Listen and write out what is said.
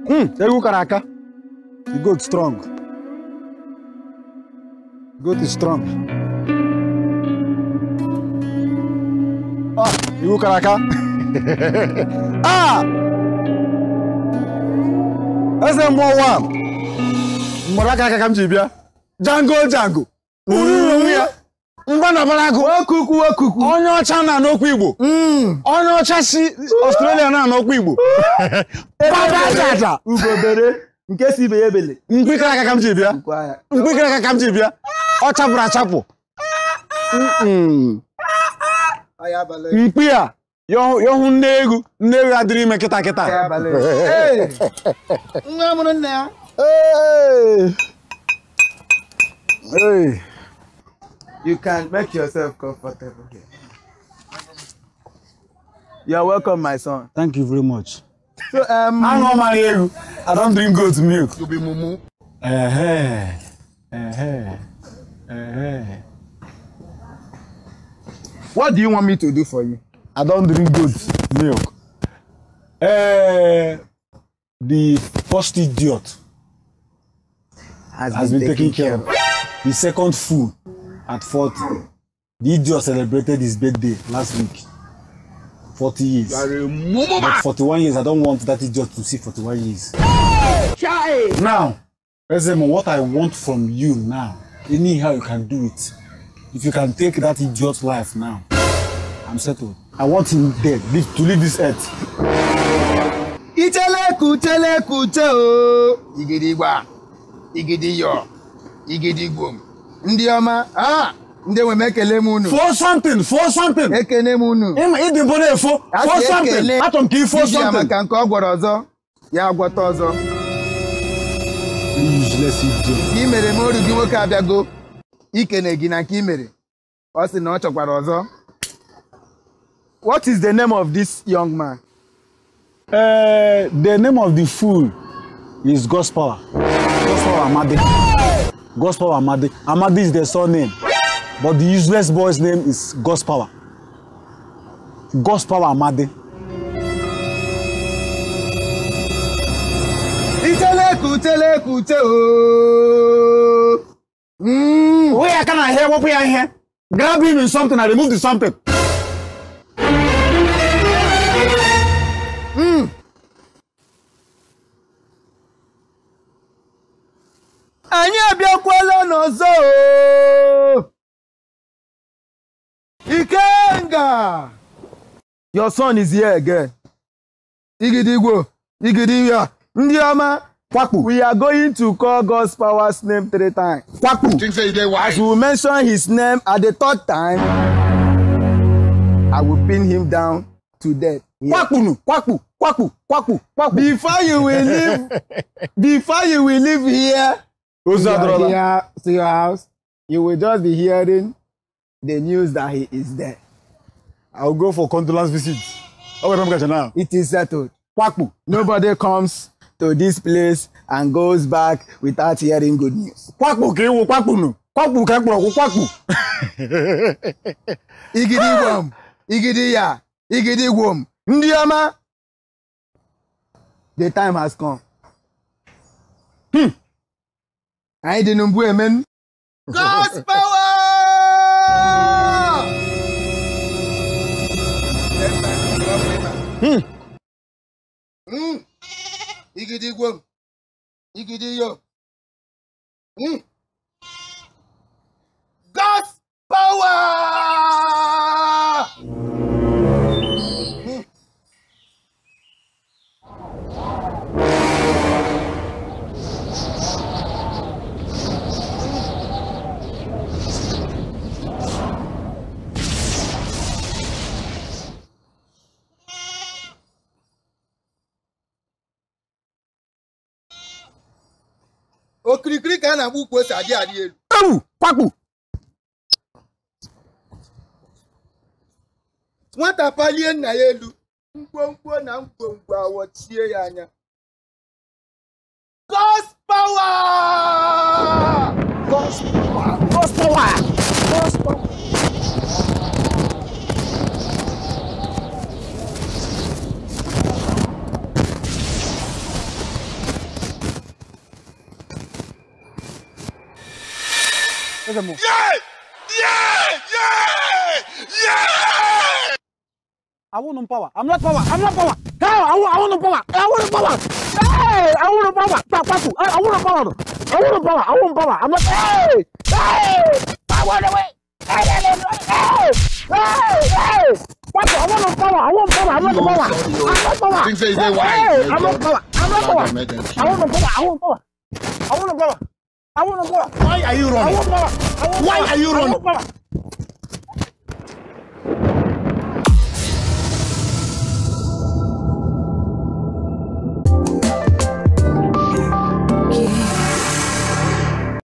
Egu Karaka. The goat strong. Goat is strong. Ah, Egu Karaka. Ah! That's a more one. Moraka Kamjibia. Django. Mbana balago okuku onye ọcha na n'okwu Igbo onye ọcha si Australia na n'okwu Igbo baba tata ugobere nke si ibe ebele mkpikara aka kam ji bịa ọ chapụrụ achapụ mkpi a yohụ nne egwu adịrị ime kịta nwa mụrụ nne ya You can make yourself comfortable here. You are welcome, my son. Thank you very much. So, I don't drink goat milk. You be mumu. What do you want me to do for you? I don't drink goat milk. The first idiot has been taken care of. The second fool at 40. The idiot celebrated his birthday last week. 40 years. But 41 years, I don't want that idiot to see 41 years. Now, Ezemo, what I want from you now, anyhow you can do it. If you can take that idiot's life now, I'm settled. I want him dead, to leave this earth. Itele kute o. Igidigba. Igidiyo. Igidigbo. Ndị ọma, ndị we mekele m unu. For something. Ekene m unu. Ịdị mbọ na-efo. For something. Atọ nke ifo something. Maka nke ọ gwọrọ ọzọ, ya agwọta ọzọ. Useless idiot. I mere m oru gị nwoke abịago. Ikene gị na nke I mere. Ọ sị na ọ chọkwara ọzọ. What is the name of this young man? The name of the fool is Godspower. Godspower Amadi. Godspower Amadi. Amadi is the surname, but the useless boy's name is Godspower. Godspower Amadi. Itele kute o. Where can I hear what we are here? Grab him in something and remove the something. Anyị abịakwala n'ọzọ. Ikenga. Your son is here again. Igidigbo, Igidiya, ndị ọma. Kwakpu. We are going to call God's power's name 3 times. Kwakpu. As we mention his name at the 3rd time, I will pin him down to death. Kwakpu. Before you will leave here, to your house, you will just be hearing the news that he is dead. I will go for condolence visits. It is settled. Kwakpu. Nobody comes to this place and goes back without hearing good news. Kwakpu. Igidigwom, Igidiya, Igidigwom. Ndị ọma. The time has come. I didn't know, amen. God's power! Igidigwom. Igidiyo. God's power! Okirikiri ka na agba ukwu ose adị elu. Kwakpu. Nwata palie nna ya elu. Mkpomkpo na mkpomkpo awọchie ya anya. God's power! God's power. I want no power. I'm not power. I'm not power. Hey, I want no power. I want no power. Hey, I want no power. I want no power. I want no power. I want power. I'm not. Hey, I want away. Hey. What? I want no power. I want power. I'm not power. I'm not power. Things say why? I'm not power. I'm not power. I want no power. I want power. I want no power. I want no power. Why are you running? I want power. Why are you running?